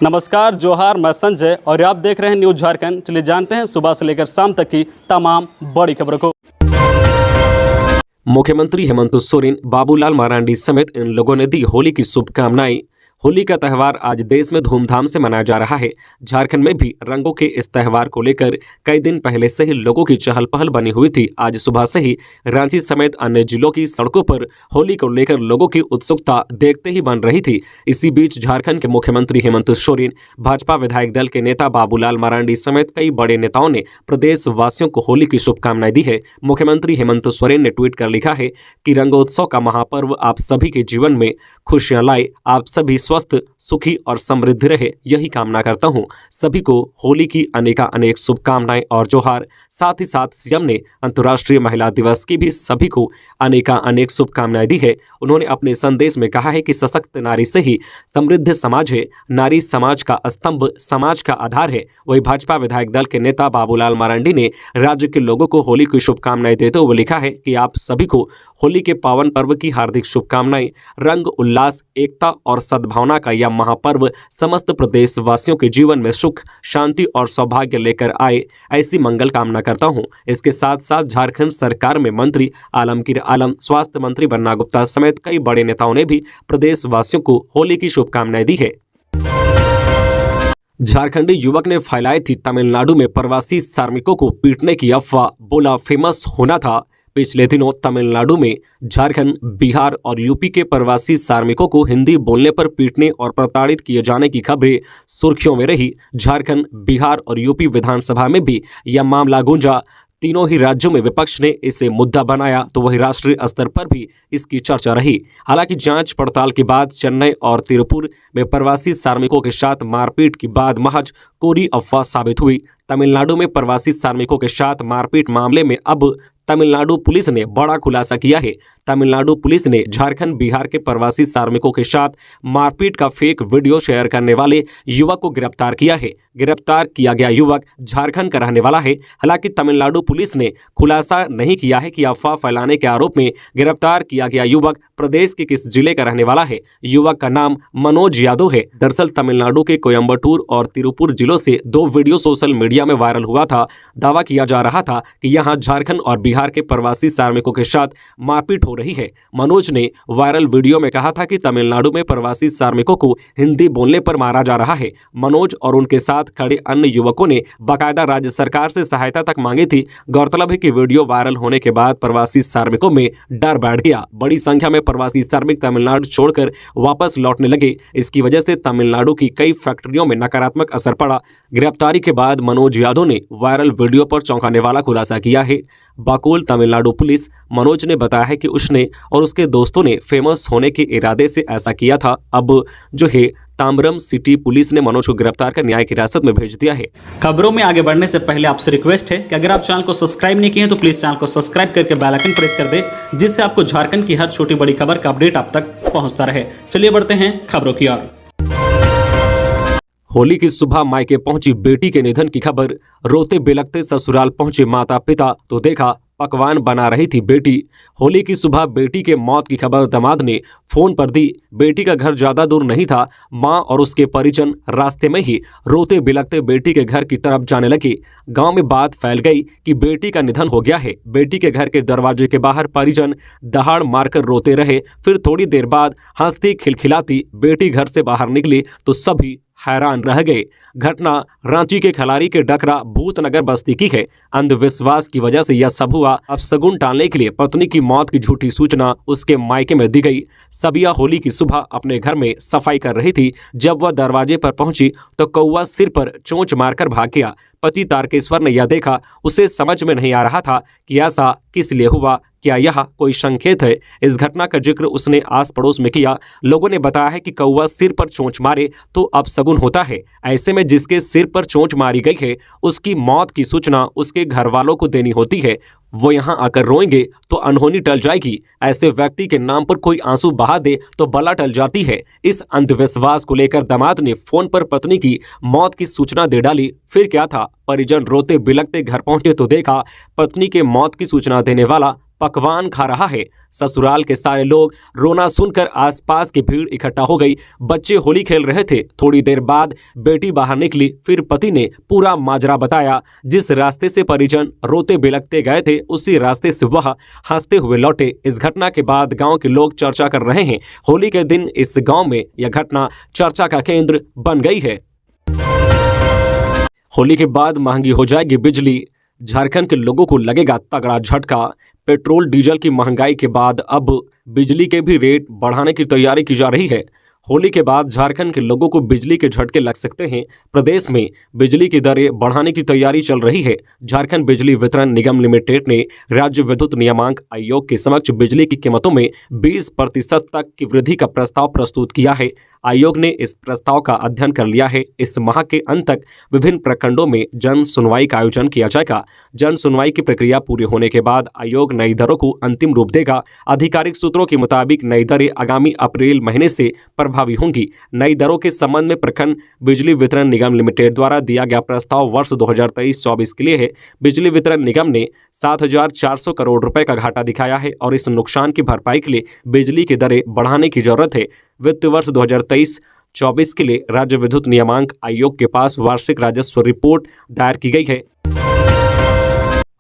नमस्कार, जोहार, मैं संजय और आप देख रहे हैं न्यूज झारखंड। चलिए जानते हैं सुबह से लेकर शाम तक की तमाम बड़ी खबरों को। मुख्यमंत्री हेमंत सोरेन, बाबूलाल मरांडी समेत इन लोगों ने दी होली की शुभकामनाएं। होली का त्यौहार आज देश में धूमधाम से मनाया जा रहा है। झारखंड में भी रंगों के इस त्यौहार को लेकर कई दिन पहले से ही लोगों की चहल पहल बनी हुई थी। आज सुबह से ही रांची समेत अन्य जिलों की सड़कों पर होली को लेकर लोगों की उत्सुकता देखते ही बन रही थी। इसी बीच झारखंड के मुख्यमंत्री हेमंत सोरेन, भाजपा विधायक दल के नेता बाबूलाल मरांडी समेत कई बड़े नेताओं ने प्रदेश वासियों को होली की शुभकामनाएं दी है। मुख्यमंत्री हेमंत सोरेन ने ट्वीट कर लिखा है कि रंगोत्सव का महापर्व आप सभी के जीवन में खुशियां लाए, आप सभी स्वस्थ, सुखी और समृद्ध रहे, यही कामना करता हूं। सभी को होली की अनेक शुभकामनाएं और जोहार। साथ ही साथ सीएम ने अंतर्राष्ट्रीय महिला दिवस की भी सभी को अनेक शुभकामनाएं दी है। उन्होंने अपने संदेश में कहा है कि सशक्त नारी से ही समृद्ध समाज है, नारी समाज का स्तंभ, समाज का आधार है। वही भाजपा विधायक दल के नेता बाबूलाल मरांडी ने राज्य के लोगों को होली की शुभकामनाएं देते हुए लिखा है कि आप सभी को होली के पावन पर्व की हार्दिक शुभकामनाएं। रंग, उल्लास, एकता और सद्भावना का यह महापर्व समस्त प्रदेशवासियों के जीवन में सुख, शांति और सौभाग्य लेकर आए, ऐसी मंगल कामना करता हूं। इसके साथ साथ झारखंड सरकार में मंत्री आलमगीर आलम, स्वास्थ्य मंत्री बन्ना गुप्ता समेत कई बड़े नेताओं ने भी प्रदेशवासियों को होली की शुभकामनाएं दी है। झारखंडी युवक ने फैलाई थी तमिलनाडु में प्रवासी श्रमिकों को पीटने की अफवाह, बोला फेमस होना था। पिछले दिनों तमिलनाडु में झारखंड, बिहार और यूपी के प्रवासी श्रमिकों को हिंदी बोलने पर पीटने और प्रताड़ित किए जाने की खबरें सुर्खियों में रही। झारखंड, बिहार और यूपी विधानसभा में भी यह मामला गूंजा। तीनों ही राज्यों में विपक्ष ने इसे मुद्दा बनाया तो वही राष्ट्रीय स्तर पर भी इसकी चर्चा रही। हालांकि जांच पड़ताल के बाद चेन्नई और तिरुपुर में प्रवासी श्रमिकों के साथ मारपीट की बात महज कोरी अफवाह साबित हुई। तमिलनाडु में प्रवासी श्रमिकों के साथ मारपीट मामले में अब तमिलनाडु पुलिस ने बड़ा खुलासा किया है। तमिलनाडु पुलिस ने झारखंड, बिहार के प्रवासी श्रमिकों के साथ मारपीट का फेक वीडियो शेयर करने वाले युवक को गिरफ्तार किया है। गिरफ्तार किया गया युवक झारखंड का रहने वाला है। हालांकि तमिलनाडु पुलिस ने खुलासा नहीं किया है कि अफवाह फैलाने के आरोप में गिरफ्तार किया गया युवक प्रदेश के किस जिले का रहने वाला है। युवक का नाम मनोज यादव है। दरअसल तमिलनाडु के कोयम्बटूर और तिरुपुर जिलों से दो वीडियो सोशल मीडिया में वायरल हुआ था। दावा किया जा रहा था कि यहाँ झारखंड और बिहार के प्रवासी श्रमिकों के साथ मारपीट हो रही है। मनोज ने वायरल वीडियो में कहा था कि तमिलनाडु में प्रवासी श्रमिकों को हिंदी बोलने पर मारा जा रहा है। मनोज और उनके साथ खड़े अन्य युवकों ने बाकायदा राज्य सरकार से सहायता तक मांगी थी। गौरतलब है कि वीडियो वायरल होने के बाद प्रवासी श्रमिकों में डर बैठ गया। बड़ी संख्या में प्रवासी श्रमिक तमिलनाडु छोड़कर वापस लौटने लगे। इसकी वजह से तमिलनाडु की कई फैक्ट्रियों में नकारात्मक असर पड़ा। गिरफ्तारी के बाद मनोज यादव ने वायरल वीडियो पर चौंकाने वाला खुलासा किया है। बाकुल तमिलनाडु पुलिस, मनोज ने बताया है कि उसने और उसके दोस्तों ने फेमस होने के इरादे से ऐसा किया था। अब जो है ताम्बरम सिटी पुलिस ने मनोज को गिरफ्तार कर न्यायिक हिरासत में भेज दिया है। खबरों में आगे बढ़ने से पहले आपसे रिक्वेस्ट है कि अगर आप चैनल को सब्सक्राइब नहीं किए हैं तो प्लीज चैनल को सब्सक्राइब करके बेल आइकन प्रेस कर दे, जिससे आपको झारखंड की हर छोटी बड़ी खबर का अपडेट आप तक पहुंचता रहे। चलिए बढ़ते हैं खबरों की ओर। होली की सुबह मायके पहुंची बेटी के निधन की खबर। रोते बिलखते ससुराल पहुंचे माता पिता तो देखा पकवान बना रही थी बेटी। होली की सुबह बेटी के मौत की खबर दामाद ने फोन पर दी। बेटी का घर ज्यादा दूर नहीं था। मां और उसके परिजन रास्ते में ही रोते बिलखते बेटी के घर की तरफ जाने लगे। गांव में बात फैल गई कि बेटी का निधन हो गया है। बेटी के घर के दरवाजे के बाहर परिजन दहाड़ मारकर रोते रहे। फिर थोड़ी देर बाद हंसती खिलखिलाती बेटी घर से बाहर निकली तो सभी हैरान रह गए। घटना रांची के खलारी के डकरा भूतनगर बस्ती की है। अंधविश्वास की वजह से यह सब हुआ। अब शगुन टालने के लिए पत्नी की मौत की झूठी सूचना उसके मायके में दी गई। सबिया होली की सुबह अपने घर में सफाई कर रही थी। जब वह दरवाजे पर पहुंची तो कौवा सिर पर चोंच मारकर भाग गया। पति तारकेश्वर ने यह देखा। उसे समझ में नहीं आ रहा था कि ऐसा किस लिए हुआ। क्या यह कोई संकेत है? इस घटना का जिक्र उसने आस पड़ोस में किया। लोगों ने बताया है कि कौवा सिर पर चोंच मारे तो अपशगुन होता है। ऐसे में जिसके सिर पर चोंच मारी गई है उसकी मौत की सूचना उसके घर वालों को देनी होती है। वो यहाँ आकर रोएंगे तो अनहोनी टल जाएगी। ऐसे व्यक्ति के नाम पर कोई आंसू बहा दे तो बला टल जाती है। इस अंधविश्वास को लेकर दामाद ने फोन पर पत्नी की मौत की सूचना दे डाली। फिर क्या था, परिजन रोते बिलखते घर पहुंचे तो देखा पत्नी के मौत की सूचना देने वाला पकवान खा रहा है। ससुराल के सारे लोग रोना सुनकर आसपास की भीड़ इकट्ठा हो गई। बच्चे होली खेल रहे थे। थोड़ी देर बाद बेटी बाहर निकली, फिर पति ने पूरा माजरा बताया। जिस रास्ते से परिजन रोते बिलखते गए थे उसी रास्ते से वह हंसते हुए लौटे। इस घटना के बाद गांव के लोग चर्चा कर रहे हैं। होली के दिन इस गांव में यह घटना चर्चा का केंद्र बन गई है। होली के बाद महंगी हो जाएगी बिजली, झारखंड के लोगों को लगेगा तगड़ा झटका। पेट्रोल डीजल की महंगाई के बाद अब बिजली के भी रेट बढ़ाने की तैयारी की जा रही है। होली के बाद झारखंड के लोगों को बिजली के झटके लग सकते हैं। प्रदेश में बिजली की दरें बढ़ाने की तैयारी चल रही है। झारखंड बिजली वितरण निगम लिमिटेड ने राज्य विद्युत नियामक आयोग के समक्ष बिजली की कीमतों में 20% तक की वृद्धि का प्रस्ताव प्रस्तुत किया है। आयोग ने इस प्रस्ताव का अध्ययन कर लिया है। इस माह के अंत तक विभिन्न प्रखंडों में जन सुनवाई का आयोजन किया जाएगा। जन सुनवाई की प्रक्रिया पूरी होने के बाद आयोग नई दरों को अंतिम रूप देगा। आधिकारिक सूत्रों के मुताबिक नई दरें आगामी अप्रैल महीने से प्रभावी होंगी। नई दरों के संबंध में प्रखंड बिजली वितरण निगम लिमिटेड द्वारा दिया गया प्रस्ताव वर्ष 2023-24 के लिए है। बिजली वितरण निगम ने 7,400 करोड़ रुपए का घाटा दिखाया है और इस नुकसान की भरपाई के लिए बिजली की दरें बढ़ाने की जरूरत है। वित्त वर्ष 2023-24 के लिए राज्य विद्युत नियामक आयोग के पास वार्षिक राजस्व रिपोर्ट दायर की गई है।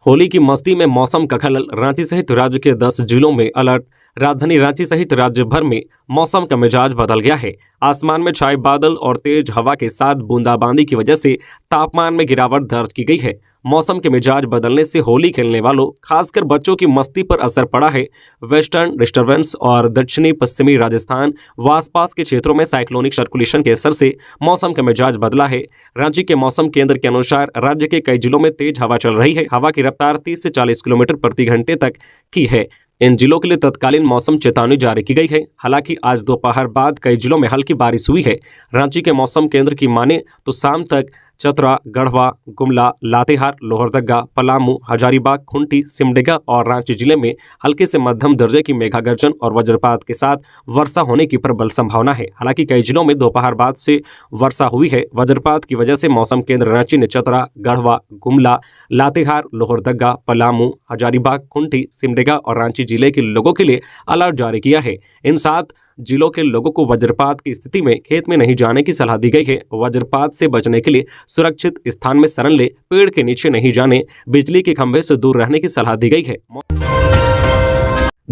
होली की मस्ती में मौसम का खलल, रांची सहित राज्य के 10 जिलों में अलर्ट। राजधानी रांची सहित राज्य भर में मौसम का मिजाज बदल गया है। आसमान में छाए बादल और तेज हवा के साथ बूंदाबांदी की वजह से तापमान में गिरावट दर्ज की गई है। मौसम के मिजाज बदलने से होली खेलने वालों खासकर बच्चों की मस्ती पर असर पड़ा है। वेस्टर्न डिस्टर्बेंस और दक्षिणी पश्चिमी राजस्थान व आसपास के क्षेत्रों में साइक्लोनिक सर्कुलेशन के असर से मौसम का मिजाज बदला है। रांची के मौसम केंद्र के अनुसार राज्य के कई जिलों में तेज हवा चल रही है। हवा की रफ्तार 30 से 40 किलोमीटर प्रति घंटे तक की है। इन जिलों के लिए तत्कालीन मौसम चेतावनी जारी की गई है। हालांकि आज दोपहर बाद कई जिलों में हल्की बारिश हुई है। रांची के मौसम केंद्र की माने तो शाम तक चतरा, गढ़वा, गुमला, लातेहार, लोहरदगा, पलामू, हजारीबाग, खुंटी, सिमडेगा और रांची जिले में हल्के से मध्यम दर्जे की मेघा गर्जन और वज्रपात के साथ वर्षा होने की प्रबल संभावना है। हालांकि कई जिलों में दोपहर बाद से वर्षा हुई है। वज्रपात की वजह से मौसम केंद्र रांची ने चतरा, गढ़वा, गुमला, लातेहार, लोहरदगा, पलामू, हजारीबाग, खुंटी, सिमडेगा और रांची जिले के लोगों के लिए अलर्ट जारी किया है। इन 7 जिलों के लोगों को वज्रपात की स्थिति में खेत में नहीं जाने की सलाह दी गई है। वज्रपात से बचने के लिए सुरक्षित स्थान में शरण ले, पेड़ के नीचे नहीं जाने, बिजली के खंभे से दूर रहने की सलाह दी गई है।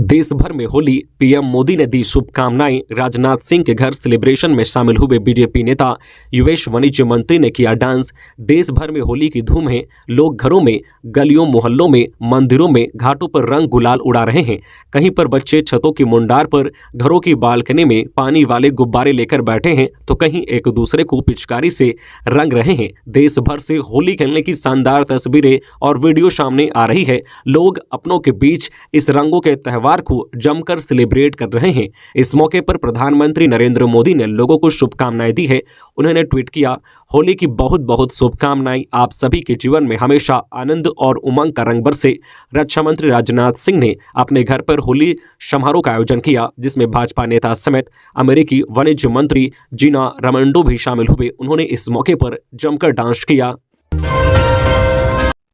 देश भर में होली, पीएम मोदी ने दी शुभकामनाएं। राजनाथ सिंह के घर सेलिब्रेशन में शामिल हुए बीजेपी नेता युवेश वाणिज्य मंत्री ने किया डांस। देश भर में होली की धूम है। लोग घरों में, गलियों, मोहल्लों में, मंदिरों में, घाटों पर रंग गुलाल उड़ा रहे हैं। कहीं पर बच्चे छतों की मुंडार पर, घरों की बालकनी में पानी वाले गुब्बारे लेकर बैठे हैं तो कहीं एक दूसरे को पिचकारी से रंग रहे हैं। देश भर से होली खेलने की शानदार तस्वीरें और वीडियो सामने आ रही है। लोग अपनों के बीच इस रंगों के त्यौहार को जमकर सेलिब्रेट कर रहे हैं। इस मौके पर प्रधानमंत्री नरेंद्र मोदी ने लोगों को शुभकामनाएं दी है। उन्होंने ट्वीट किया, होली की बहुत बहुत शुभकामनाएं। आप सभी के जीवन में हमेशा आनंद और उमंग का रंग बरसे। रक्षा मंत्री राजनाथ सिंह ने अपने घर पर होली समारोह का आयोजन किया, जिसमें भाजपा नेता समेत अमेरिकी वाणिज्य मंत्री जीना राइमोंडो भी शामिल हुए। उन्होंने इस मौके पर जमकर डांस किया।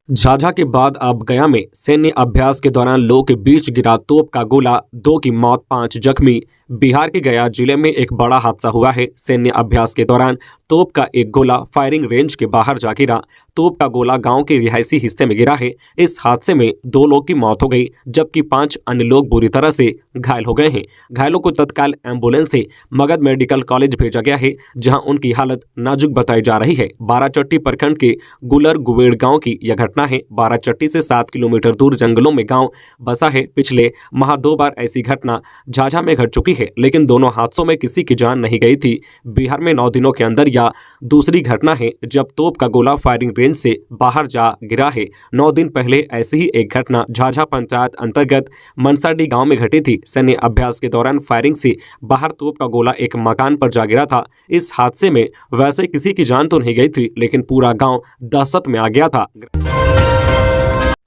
झाझा के बाद अब गया में सैन्य अभ्यास के दौरान लोगों के बीच गिरा तोप का गोला, 2 की मौत, 5 जख्मी। बिहार के गया जिले में एक बड़ा हादसा हुआ है। सैन्य अभ्यास के दौरान तोप का एक गोला फायरिंग रेंज के बाहर जा गिरा। तोप का गोला गांव के रिहायशी हिस्से में गिरा है। इस हादसे में 2 लोग की मौत हो गई, जबकि 5 अन्य लोग बुरी तरह से घायल हो गए हैं। घायलों को तत्काल एम्बुलेंस से मगध मेडिकल कॉलेज भेजा गया है, जहां उनकी हालत नाजुक बताई जा रही है। बाराचट्टी प्रखंड के गुलर गुवेड़ गाँव की यह घटना है। बाराचट्टी से 7 किलोमीटर दूर जंगलों में गाँव बसा है। पिछले माह 2 बार ऐसी घटना झाझा में घट चुकी है, लेकिन दोनों हादसों में किसी की जान नहीं गई थी। बिहार में 9 दिनों के अंदर यह दूसरी घटना है जब तोप का गोला फायरिंग रेंज से बाहर जा गिरा है। 9 दिन पहले ऐसी ही एक घटना झाझा पंचायत अंतर्गत मनसाडी गांव में घटी थी। सैन्य अभ्यास के दौरान फायरिंग से बाहर तोप का गोला एक मकान पर जा गिरा था। इस हादसे में वैसे किसी की जान तो नहीं गई थी, लेकिन पूरा गाँव दहशत में आ गया था।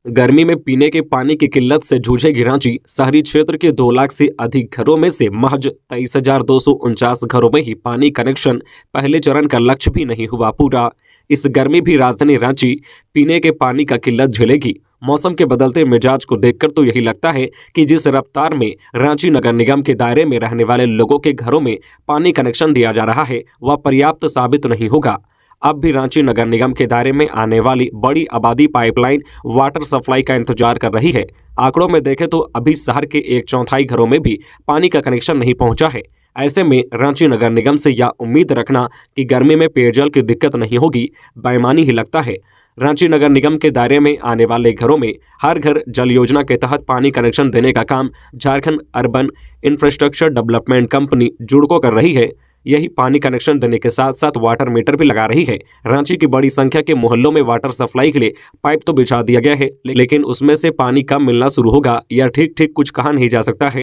गर्मी में पीने के पानी की किल्लत से जूझेगी रांची। शहरी क्षेत्र के 2 लाख से अधिक घरों में से महज 23,249 घरों में ही पानी कनेक्शन पहले चरण का लक्ष्य भी नहीं हुआ पूरा। इस गर्मी भी राजधानी रांची पीने के पानी का किल्लत झेलेगी। मौसम के बदलते मिजाज को देखकर तो यही लगता है कि जिस रफ्तार में रांची नगर निगम के दायरे में रहने वाले लोगों के घरों में पानी कनेक्शन दिया जा रहा है वह पर्याप्त साबित नहीं होगा। अब भी रांची नगर निगम के दायरे में आने वाली बड़ी आबादी पाइपलाइन वाटर सप्लाई का इंतजार कर रही है। आंकड़ों में देखें तो अभी शहर के 1/4 घरों में भी पानी का कनेक्शन नहीं पहुंचा है। ऐसे में रांची नगर निगम से यह उम्मीद रखना कि गर्मी में पेयजल की दिक्कत नहीं होगी बेईमानी ही लगता है। रांची नगर निगम के दायरे में आने वाले घरों में हर घर जल योजना के तहत पानी कनेक्शन देने का काम Jharkhand urban infrastructure development company Juidco कर रही है। यही पानी कनेक्शन देने के साथ साथ वाटर मीटर भी लगा रही है। रांची की बड़ी संख्या के मोहल्लों में वाटर सप्लाई के लिए पाइप तो बिछा दिया गया है, लेकिन उसमें से पानी कब मिलना शुरू होगा यह ठीक ठीक कुछ कहा नहीं जा सकता है।